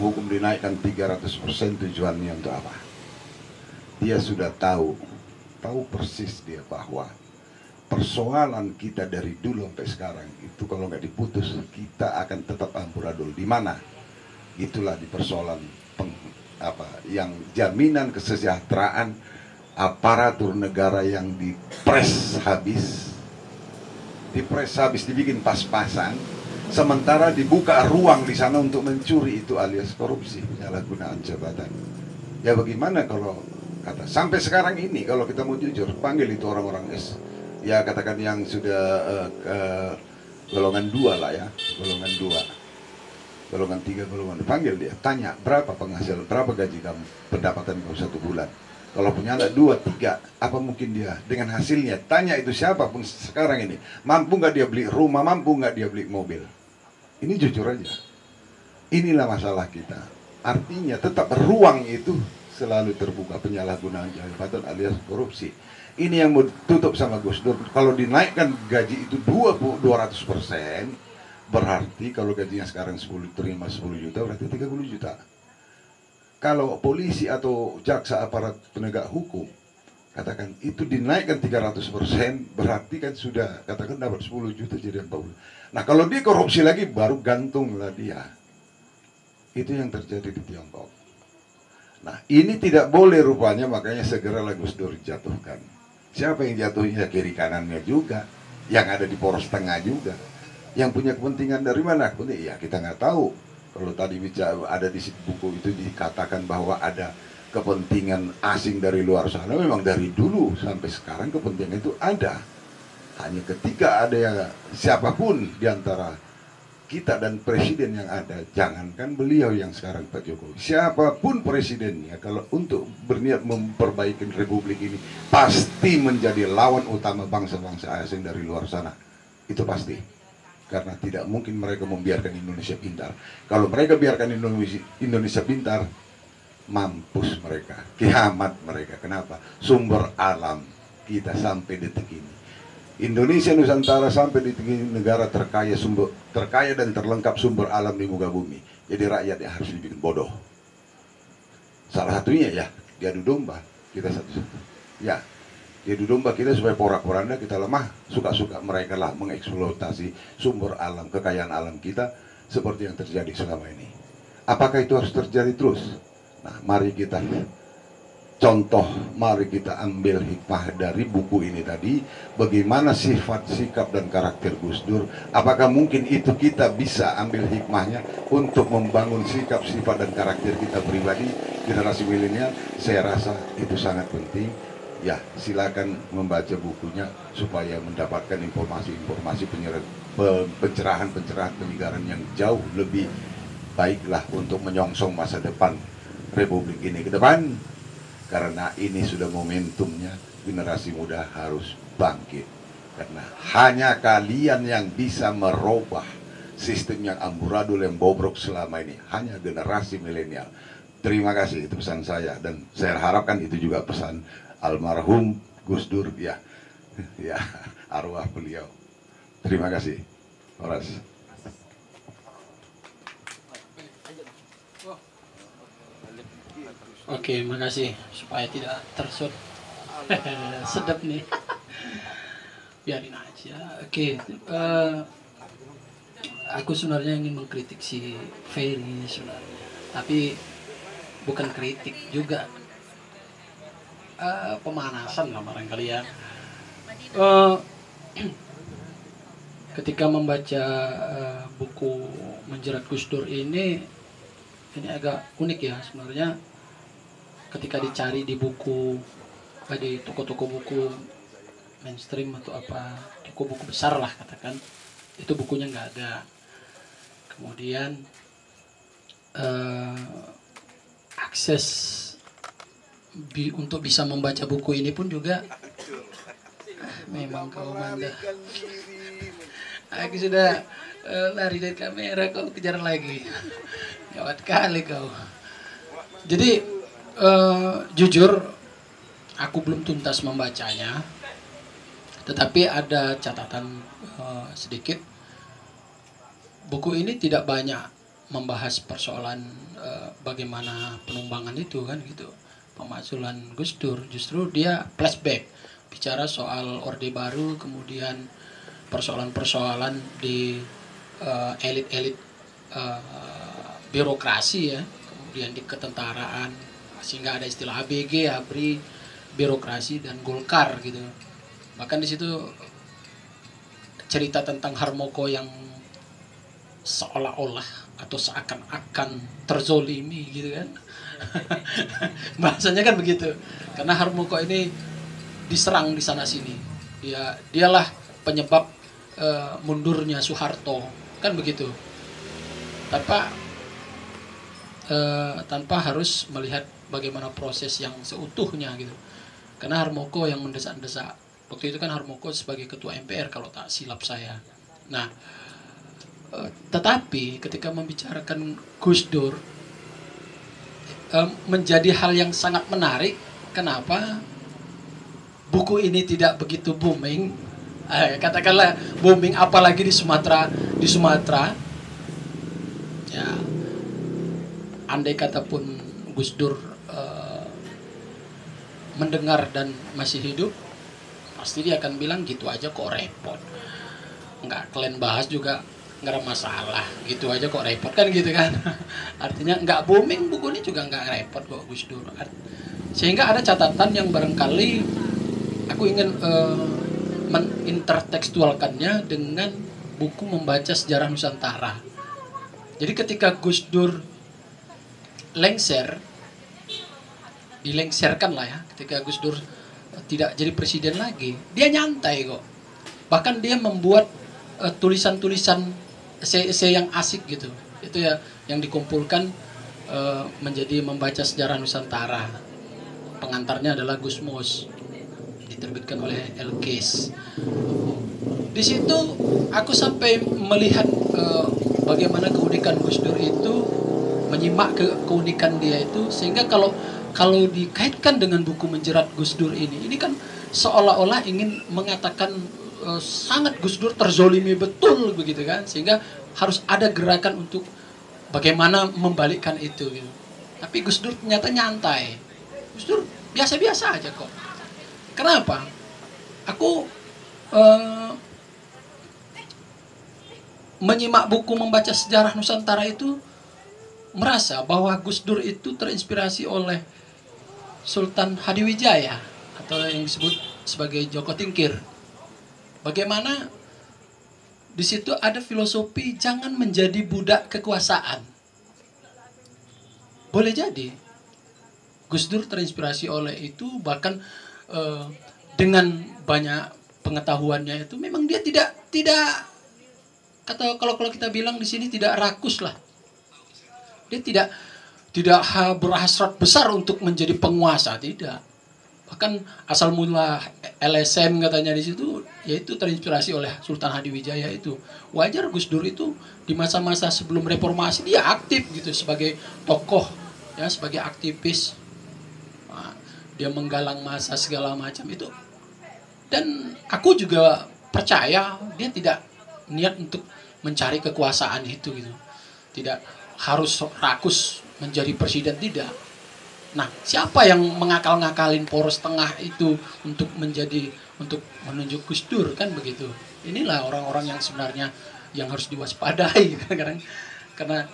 hukum dinaikkan 300% tujuannya untuk apa? Dia sudah tahu persis dia bahwa persoalan kita dari dulu sampai sekarang itu kalau nggak diputus kita akan tetap amburadul. Di mana? Itulah di persoalan yang jaminan kesejahteraan aparatur negara yang dipres habis, dibikin pas-pasan, sementara dibuka ruang di sana untuk mencuri, itu alias korupsi, penyalahgunaan jabatan. Ya bagaimana kalau kata sampai sekarang ini kalau kita mau jujur panggil itu orang-orang ya katakan yang sudah golongan 2 lah ya, golongan 2, golongan 3, golongan 2, panggil dia, tanya berapa penghasilan, berapa gaji kamu, pendapatan kamu 1 bulan. Kalau punya anak 2, 3, apa mungkin dia dengan hasilnya? Tanya itu siapapun sekarang ini, mampu nggak dia beli rumah, mampu nggak dia beli mobil? Ini jujur aja. Inilah masalah kita. Artinya tetap ruang itu selalu terbuka, penyalahgunaan jabatan alias korupsi. Ini yang mau tutup sama Gus Dur. Kalau dinaikkan gaji itu 200%, berarti kalau gajinya sekarang 10 juta, berarti 30 juta. Kalau polisi atau jaksa aparat penegak hukum katakan itu dinaikkan 300%, berarti kan sudah katakan dapat 10 juta jadi 40. Nah kalau dia korupsi lagi baru gantunglah dia. Itu yang terjadi di Tiongkok. Nah ini tidak boleh rupanya, makanya segeralah Gus Dur jatuhkan. Siapa yang jatuhnya? Kiri kanannya juga, yang ada di poros tengah juga, yang punya kepentingan dari mana? Ya kita nggak tahu. Kalau tadi bicara ada di buku itu dikatakan bahwa ada kepentingan asing dari luar sana, memang dari dulu sampai sekarang kepentingan itu ada. Hanya ketika ada yang siapapun di antara kita dan presiden yang ada, jangankan beliau yang sekarang Pak Jokowi, siapapun presidennya, kalau untuk berniat memperbaiki republik ini, pasti menjadi lawan utama bangsa-bangsa asing dari luar sana. Itu pasti. Karena tidak mungkin mereka membiarkan Indonesia pintar. Kalau mereka biarkan Indonesia pintar, mampus mereka, kiamat mereka. Kenapa? Sumber alam kita sampai detik ini, Indonesia Nusantara sampai detik ini negara terkaya dan terlengkap sumber alam di muka bumi. Jadi rakyat yang harus dibikin bodoh. Salah satunya ya diadu domba kita satu-satu. Ya, diadu domba kita supaya porak-poranda kita lemah, suka-suka mereka lah mengeksploitasi sumber alam, kekayaan alam kita seperti yang terjadi selama ini. Apakah itu harus terjadi terus? Nah, mari kita contoh, mari kita ambil hikmah dari buku ini tadi, bagaimana sifat, sikap, dan karakter Gus Dur. Apakah mungkin itu kita bisa ambil hikmahnya untuk membangun sikap, sifat, dan karakter kita pribadi, generasi milenial? Saya rasa itu sangat penting. Ya, silakan membaca bukunya supaya mendapatkan informasi-informasi pencerahan, penyegaran yang jauh lebih baiklah untuk menyongsong masa depan Republik ini ke depan. Karena ini sudah momentumnya, generasi muda harus bangkit. Karena hanya kalian yang bisa merubah sistem yang amburadul, yang bobrok selama ini. Hanya generasi milenial. Terima kasih, itu pesan saya. Dan saya harapkan itu juga pesan almarhum Gus Dur, ya, arwah beliau. Terima kasih, Horas. Oke, makasih supaya tidak tersut. Sedap nih. Biarin aja. Oke, aku sebenarnya ingin mengkritik si Ferry sebenarnya, tapi bukan kritik juga. Pemanasan lah barangkali ya. Ketika membaca buku Menjerat Gus Dur ini agak unik ya sebenarnya. Ketika dicari di buku, di toko-toko buku mainstream atau apa, toko buku besar lah katakan, itu bukunya nggak ada. Kemudian akses untuk bisa membaca buku ini pun juga memang kau manda. Aku sudah lari dari kamera, kau kejar lagi. Gawat kali kau. Jadi jujur aku belum tuntas membacanya, tetapi ada catatan sedikit. Buku ini tidak banyak membahas persoalan bagaimana penumbangan itu kan gitu, pemakzulan Gus Dur, justru dia flashback bicara soal Orde Baru, kemudian persoalan-persoalan di elit-elit birokrasi ya, kemudian di ketentaraan, sehingga ada istilah ABG, ABRI, birokrasi dan Golkar gitu. Bahkan di situ cerita tentang Harmoko yang seolah-olah atau seakan-akan terzolimi gitu kan. Bahasanya kan begitu. Karena Harmoko ini diserang di sana sini. Dialah penyebab mundurnya Soeharto, kan begitu. Tanpa harus melihat bagaimana proses yang seutuhnya gitu. Karena Harmoko yang mendesak-desak. Waktu itu kan Harmoko sebagai ketua MPR kalau tak silap saya. Nah, tetapi ketika membicarakan Gus Dur menjadi hal yang sangat menarik. Kenapa buku ini tidak begitu booming? Katakanlah booming, apalagi di Sumatera. Ya, andai kata pun Gus Dur mendengar dan masih hidup, pasti dia akan bilang gitu aja kok repot. Nggak kalian bahas juga nggak ada masalah, gitu aja kok repot kan gitu kan. Artinya nggak booming buku ini juga nggak repot kok Gus Dur. Sehingga ada catatan yang barangkali aku ingin menintertekstualkannya dengan buku Membaca Sejarah Nusantara. Jadi ketika Gus Dur dilengserkan lah ya, ketika Gus Dur tidak jadi presiden lagi, dia nyantai kok. Bahkan dia membuat tulisan-tulisan esai yang asik gitu. Itu ya yang dikumpulkan menjadi Membaca Sejarah Nusantara. Pengantarnya adalah Gus Mus, diterbitkan oleh Elkes. Di situ aku sampai melihat bagaimana keunikan Gus Dur itu, menyimak keunikan dia itu, sehingga kalau dikaitkan dengan buku Menjerat Gus Dur ini kan seolah-olah ingin mengatakan sangat Gus Dur terzolimi betul begitu kan, sehingga harus ada gerakan untuk bagaimana membalikkan itu gitu. Tapi Gus Dur ternyata nyantai. Gus Dur biasa-biasa aja kok. Kenapa? Aku menyimak buku Membaca Sejarah Nusantara itu merasa bahwa Gus Dur itu terinspirasi oleh Sultan Hadiwijaya atau yang disebut sebagai Joko Tingkir. Bagaimana di situ ada filosofi jangan menjadi budak kekuasaan. Boleh jadi Gus Dur terinspirasi oleh itu, bahkan dengan banyak pengetahuannya itu memang dia tidak kata kalau kita bilang di sini tidak rakus lah. Dia tidak berhasrat besar untuk menjadi penguasa, tidak. Bahkan asal mula LSM katanya di situ, yaitu terinspirasi oleh Sultan Hadiwijaya itu. Wajar Gus Dur itu di masa-masa sebelum reformasi dia aktif gitu sebagai tokoh, ya sebagai aktivis. Nah, dia menggalang massa segala macam itu. Dan aku juga percaya dia tidak niat untuk mencari kekuasaan itu gitu. Tidak harus rakus menjadi presiden, tidak. Nah, siapa yang mengakal-ngakalin Poros Tengah itu untuk menunjuk Gus Dur kan begitu. Inilah orang-orang yang sebenarnya yang harus diwaspadai kadang-kadang. Karena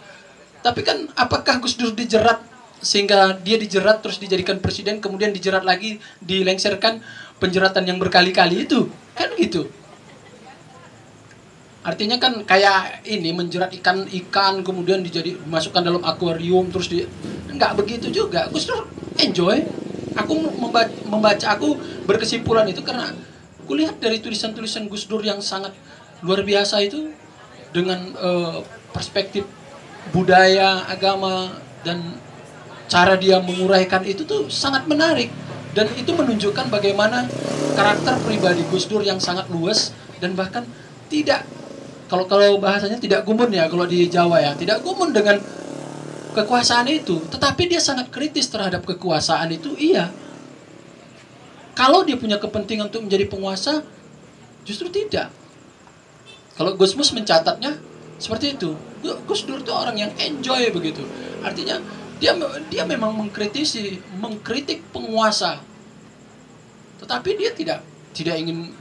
tapi kan apakah Gus Dur dijerat sehingga dia dijerat terus dijadikan presiden, kemudian dijerat lagi, dilengserkan, penjeratan yang berkali-kali itu kan gitu. Artinya kan kayak ini menjerat ikan kemudian dimasukkan dalam akuarium terus enggak begitu juga. Gus Dur enjoy. Aku membaca, aku berkesimpulan itu karena aku lihat dari tulisan-tulisan Gus Dur yang sangat luar biasa itu dengan perspektif budaya, agama dan cara dia menguraikan itu tuh sangat menarik, dan itu menunjukkan bagaimana karakter pribadi Gus Dur yang sangat luas dan bahkan tidak, kalau bahasanya tidak gumun ya kalau di Jawa ya, tidak gumun dengan kekuasaan itu, tetapi dia sangat kritis terhadap kekuasaan itu, iya. Kalau dia punya kepentingan untuk menjadi penguasa, justru tidak. Kalau Gus Mus mencatatnya, Seperti itu. Gus Dur itu orang yang enjoy begitu. Artinya dia memang mengkritik penguasa. Tetapi dia tidak ingin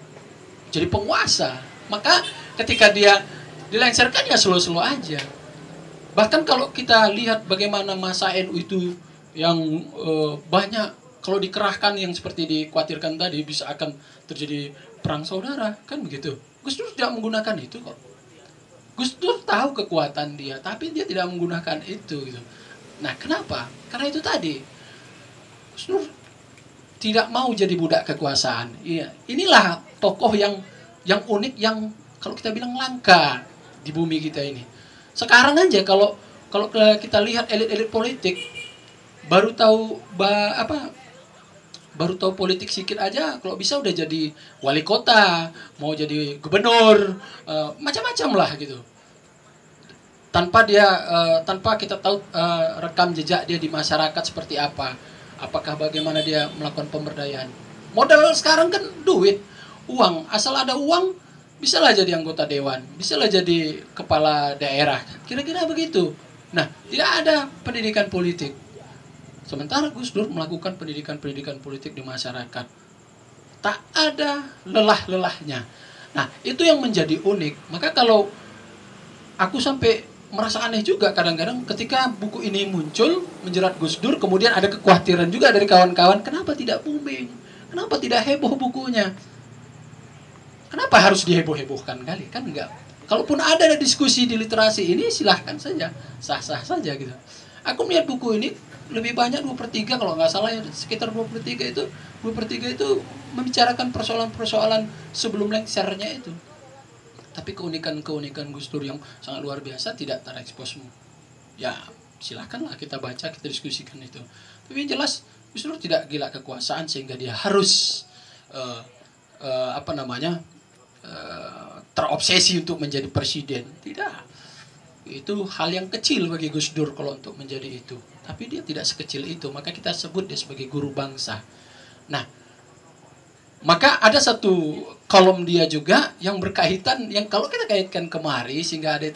jadi penguasa. Maka ketika dia dilengsarkan ya slow-slow aja. Bahkan kalau kita lihat bagaimana masa NU itu yang banyak kalau dikerahkan yang seperti dikhawatirkan tadi bisa akan terjadi perang saudara, kan begitu. Gus Dur tidak menggunakan itu kok. Gus Dur tahu kekuatan dia, tapi dia tidak menggunakan itu gitu. Nah, kenapa? Karena itu tadi. Gus Dur tidak mau jadi budak kekuasaan. Iya, inilah tokoh yang unik, yang kalau kita bilang langka di bumi kita ini. Sekarang aja kalau kita lihat elit-elit politik baru tahu baru tahu politik sedikit aja, kalau bisa udah jadi wali kota, mau jadi gubernur, macam-macam lah gitu. Tanpa kita tahu rekam jejak dia di masyarakat seperti apa, apakah bagaimana dia melakukan pemberdayaan. Modal sekarang kan duit, uang, asal ada uang bisalah jadi anggota dewan, bisalah jadi kepala daerah, kira-kira begitu. Nah, tidak ada pendidikan politik. Sementara Gus Dur melakukan pendidikan politik di masyarakat. Tak ada lelah-lelahnya. Nah, itu yang menjadi unik. Maka kalau aku sampai merasa aneh juga kadang-kadang ketika buku ini muncul menjerat Gus Dur, kemudian ada kekhawatiran juga dari kawan-kawan, kenapa tidak booming? Kenapa tidak heboh bukunya? Kenapa harus diheboh-hebohkan kali? Kan enggak. Kalaupun ada diskusi di literasi ini, silahkan saja. Sah-sah saja gitu. Aku melihat buku ini lebih banyak 2/3 kalau nggak salah ya, sekitar 2/3 itu membicarakan persoalan-persoalan sebelum lengsernya itu. Tapi keunikan Gus Dur yang sangat luar biasa tidak terekspos. Ya silakanlah kita baca, kita diskusikan itu. Tapi yang jelas Gus Dur tidak gila kekuasaan sehingga dia harus terobsesi untuk menjadi presiden. Tidak. Itu hal yang kecil bagi Gus Dur kalau untuk menjadi itu. Tapi dia tidak sekecil itu, maka kita sebut dia sebagai guru bangsa. Nah, maka ada satu kolom dia juga yang berkaitan, yang kalau kita kaitkan kemari sehingga ada